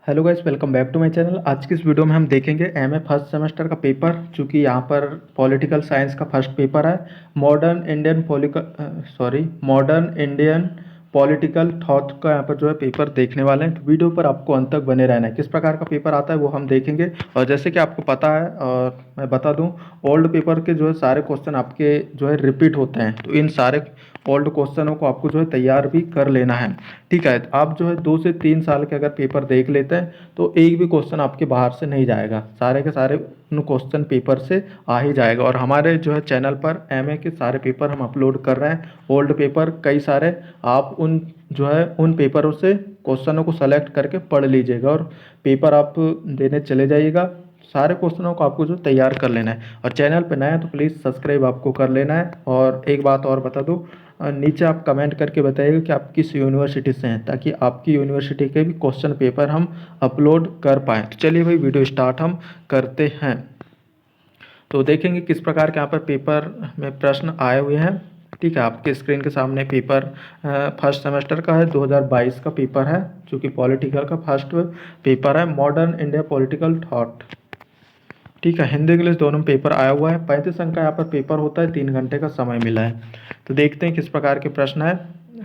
Hello guys, welcome back to my channel. आज की इस वीडियो में हम देखेंगे एमए फर्स्ट सेमेस्टर का पेपर, चूँकि यहाँ पर पॉलिटिकल साइंस का फर्स्ट पेपर है। मॉडर्न इंडियन पॉलिटिकल थॉट का यहाँ पर जो है पेपर देखने वाले हैं। तो वीडियो पर आपको अंत तक बने रहना है। किस प्रकार का पेपर आता है वो हम देखेंगे। और जैसे कि आपको पता है और मैं बता दूं, ओल्ड पेपर के जो है सारे क्वेश्चन आपके जो है रिपीट होते हैं। तो इन सारे ओल्ड क्वेश्चनों को आपको जो है तैयार भी कर लेना है। ठीक है, आप जो है 2 से 3 साल के अगर पेपर देख लेते हैं तो एक भी क्वेश्चन आपके बाहर से नहीं जाएगा, सारे के सारे उन क्वेश्चन पेपर से आ ही जाएगा। और हमारे जो है चैनल पर एमए के सारे पेपर हम अपलोड कर रहे हैं, ओल्ड पेपर कई सारे। आप उन जो है उन पेपरों से क्वेश्चनों को सेलेक्ट करके पढ़ लीजिएगा और पेपर आप देने चले जाइएगा। सारे क्वेश्चनों को आपको जो तैयार कर लेना है। और चैनल पर नया है तो प्लीज़ सब्सक्राइब आपको कर लेना है। और एक बात और बता दूँ, नीचे आप कमेंट करके बताइएगा कि आप किस यूनिवर्सिटी से हैं, ताकि आपकी यूनिवर्सिटी के भी क्वेश्चन पेपर हम अपलोड कर पाएँ। तो चलिए भाई, वीडियो स्टार्ट हम करते हैं। तो देखेंगे किस प्रकार के यहाँ पर पेपर में प्रश्न आए हुए हैं। ठीक है, आपके स्क्रीन के सामने पेपर फर्स्ट सेमेस्टर का है, 2022 का पेपर है, जो कि पॉलिटिकल का फर्स्ट पेपर है, मॉडर्न इंडिया पॉलिटिकल थॉट। ठीक है, हिंदी इंग्लिश दोनों में पेपर आया हुआ है। 35 अंक का यहाँ पर पेपर होता है, 3 घंटे का समय मिला है। तो देखते हैं किस प्रकार के प्रश्न है।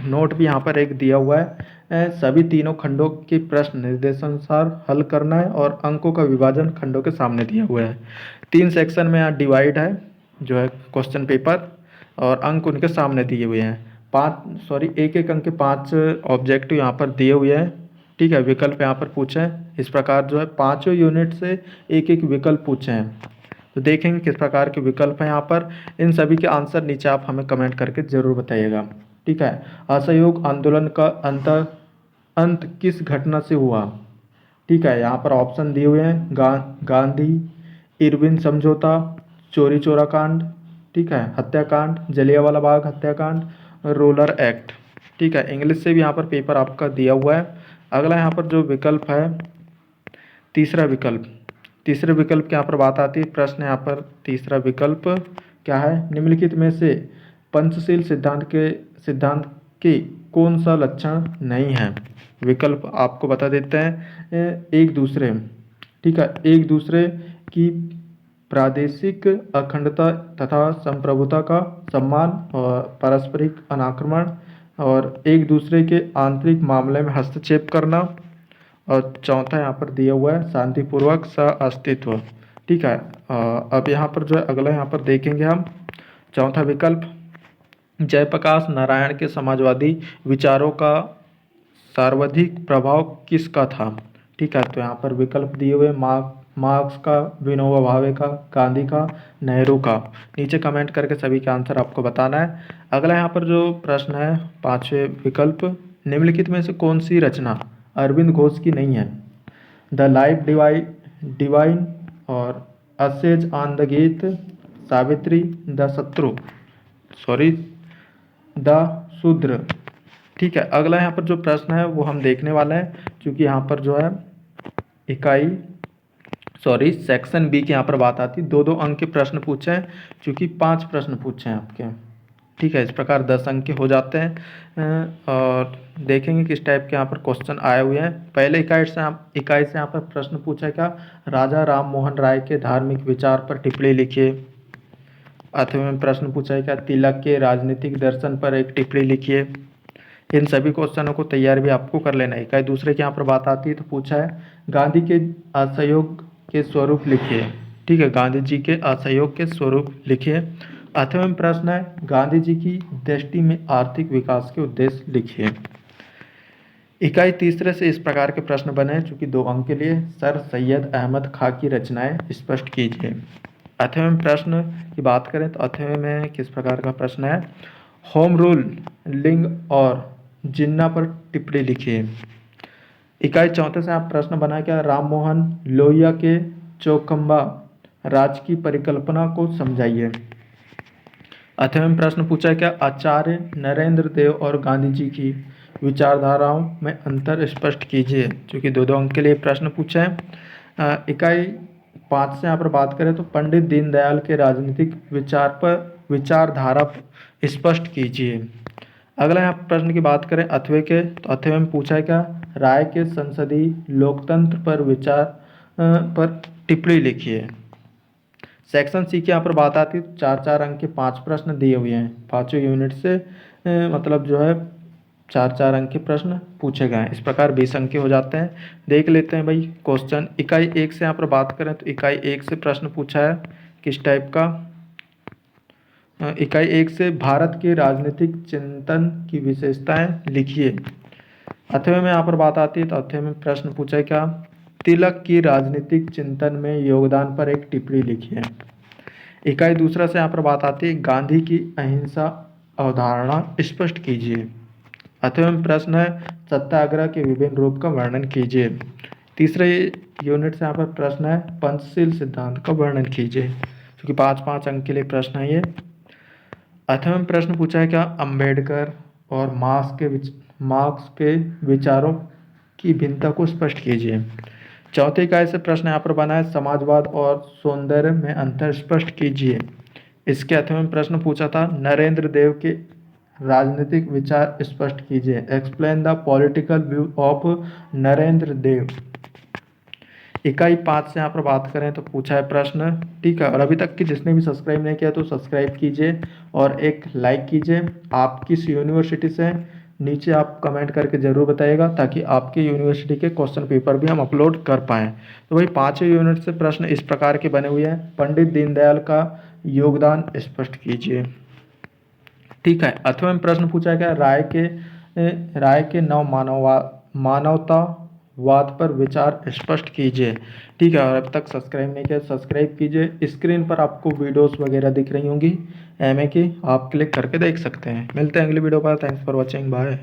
नोट भी यहाँ पर एक दिया हुआ है। सभी तीनों खंडों के प्रश्न निर्देशानुसार हल करना है और अंकों का विभाजन खंडों के सामने दिया हुआ है। 3 सेक्शन में यहाँ डिवाइड है जो है क्वेश्चन पेपर, और अंक उनके सामने दिए हुए हैं। एक एक अंक के 5 ऑब्जेक्टिव यहाँ पर दिए हुए हैं। ठीक है, विकल्प यहाँ पर पूछे हैं। इस प्रकार जो है पाँचों यूनिट से एक एक विकल्प पूछे हैं। तो देखेंगे किस प्रकार के विकल्प हैं यहाँ पर। इन सभी के आंसर नीचे आप हमें कमेंट करके ज़रूर बताइएगा। ठीक है, असहयोग आंदोलन का अंत किस घटना से हुआ। ठीक है, यहाँ पर ऑप्शन दिए हुए हैं, गांधी इरविन समझौता, चोरी चोरा कांड, ठीक है, हत्याकांड, जलियांवाला बाग हत्याकांड, रोलर एक्ट। ठीक है, इंग्लिश से भी यहाँ पर पेपर आपका दिया हुआ है। अगला यहाँ पर जो विकल्प है, तीसरा विकल्प। तीसरे विकल्प की यहाँ पर बात आती है। प्रश्न यहाँ पर तीसरा विकल्प क्या है, निम्नलिखित में से पंचशील सिद्धांत के कौन सा लक्षण नहीं है। विकल्प आपको बता देते हैं। एक दूसरे, ठीक है, एक दूसरे की प्रादेशिक अखंडता तथा संप्रभुता का सम्मान और पारस्परिक अनाक्रमण, और एक दूसरे के आंतरिक मामले में हस्तक्षेप करना, और चौथा यहाँ पर दिया हुआ है शांतिपूर्वक सह-अस्तित्व। ठीक है, अब यहाँ पर जो है अगला यहाँ पर देखेंगे हम चौथा विकल्प, जयप्रकाश नारायण के समाजवादी विचारों का सर्वाधिक प्रभाव किसका था। ठीक है, तो यहाँ पर विकल्प दिए हुए मार्क्स का, विनोबा भावे का, गांधी का, नेहरू का। नीचे कमेंट करके सभी के आंसर आपको बताना है। अगला यहाँ पर जो प्रश्न है, पांचवें विकल्प, निम्नलिखित में से कौन सी रचना अरविंद घोष की नहीं है। द लाइफ डिवाइन, और असेज ऑन द गीत, सावित्री, द शूद्र। ठीक है, अगला यहाँ पर जो प्रश्न है वो हम देखने वाले हैं, क्योंकि यहाँ पर जो है सेक्शन बी की यहाँ पर बात आती है। 2-2 अंक के प्रश्न पूछे हैं, क्योंकि 5 प्रश्न पूछे हैं आपके। ठीक है, इस प्रकार 10 अंक के हो जाते हैं। और देखेंगे किस टाइप के यहाँ पर क्वेश्चन आए हुए हैं। पहले इकाई से यहाँ पर प्रश्न पूछा है क्या, राजा राम मोहन राय के धार्मिक विचार पर टिप्पणी लिखिए। अथवा में प्रश्न पूछा है क्या, तिलक के राजनीतिक दर्शन पर एक टिप्पणी लिखिए। इन सभी क्वेश्चनों को तैयार भी आपको कर लेना है। इकाई दूसरे की यहाँ पर बात आती है, तो पूछा है गांधी के असहयोग के स्वरूप लिखिए। ठीक है, गांधी जी के असहयोग के स्वरूप लिखिए। अठवें प्रश्न है, गांधी जी की दृष्टि में आर्थिक विकास के उद्देश्य लिखिए। इकाई तीसरे से इस प्रकार के प्रश्न बने हैं, चूंकि 2 अंक के लिए। सर सैयद अहमद खां की रचनाएं स्पष्ट कीजिए। अठवें प्रश्न की बात करें तो अठवें में किस प्रकार का प्रश्न है, होम रूल, लिंग और जिन्ना पर टिप्पणी लिखिए। इकाई चौथे से आप प्रश्न बना क्या, राम मोहन लोहिया के चौखंबा राज की परिकल्पना को समझाइए। अठवें प्रश्न पूछा क्या, आचार्य नरेंद्र देव और गांधी जी की विचारधाराओं में अंतर स्पष्ट कीजिए। चूँकि 2-2 अंक के लिए प्रश्न पूछे हैं। इकाई 5 से यहाँ पर बात करें तो पंडित दीनदयाल के राजनीतिक विचारधारा स्पष्ट कीजिए। अगला यहाँ प्रश्न की बात करें अथवे के, तो अथवे में पूछा है क्या, राय के संसदीय लोकतंत्र पर विचार पर टिप्पणी लिखिए। सेक्शन सी की यहाँ पर बात आती है, 4-4 अंक के 5 प्रश्न दिए हुए हैं। पाँचों यूनिट से मतलब जो है 4-4 अंक के प्रश्न पूछे गए हैं। इस प्रकार 20 अंक के हो जाते हैं। देख लेते हैं भाई क्वेश्चन। इकाई 1 से यहाँ पर बात करें तो इकाई 1 से प्रश्न पूछा है किस टाइप का। इकाई 1 से भारत के राजनीतिक चिंतन की विशेषताएं लिखिए। अथवे में यहाँ पर बात आती है तो अथवे में प्रश्न पूछा है क्या, तिलक की राजनीतिक चिंतन में योगदान पर एक टिप्पणी लिखिए। इकाई दूसरा से यहाँ पर बात आती है, गांधी की अहिंसा अवधारणा स्पष्ट कीजिए। अथवा में प्रश्न है, सत्याग्रह के विभिन्न रूप का वर्णन कीजिए। तीसरे यूनिट से यहाँ पर प्रश्न है, पंचशील सिद्धांत का वर्णन कीजिए। क्योंकि 5-5 अंक के लिए प्रश्न है ये। अथवा में प्रश्न पूछा है क्या, अंबेडकर और मार्क्स के विचारों की भिन्नता को स्पष्ट कीजिए। चौथी इकाई से प्रश्न यहाँ पर बना है, समाजवाद और सौंदर्य में अंतर स्पष्ट कीजिए। इसके अथवा में प्रश्न पूछा था, नरेंद्र देव के राजनीतिक विचार स्पष्ट कीजिए। Explain the political view of Narendra Dev. इकाई 5 से यहाँ पर बात करें तो पूछा है प्रश्न, ठीक है। और अभी तक कि जिसने भी सब्सक्राइब नहीं किया तो सब्सक्राइब कीजिए और एक लाइक कीजिए। आप किस यूनिवर्सिटी से, नीचे आप कमेंट करके ज़रूर बताइएगा ताकि आपके यूनिवर्सिटी के क्वेश्चन पेपर भी हम अपलोड कर पाएँ। तो भाई 5 यूनिट से प्रश्न इस प्रकार के बने हुए हैं। पंडित दीनदयाल का योगदान स्पष्ट कीजिए, ठीक है। अथवा में प्रश्न पूछा गया, राय के मानवतावाद पर विचार स्पष्ट कीजिए, ठीक है। और अब तक सब्सक्राइब नहीं किया सब्सक्राइब कीजिए। स्क्रीन पर आपको वीडियोस वगैरह दिख रही होंगी एमए की, आप क्लिक करके देख सकते हैं। मिलते हैं अगली वीडियो पर। Thanks for watching, bye.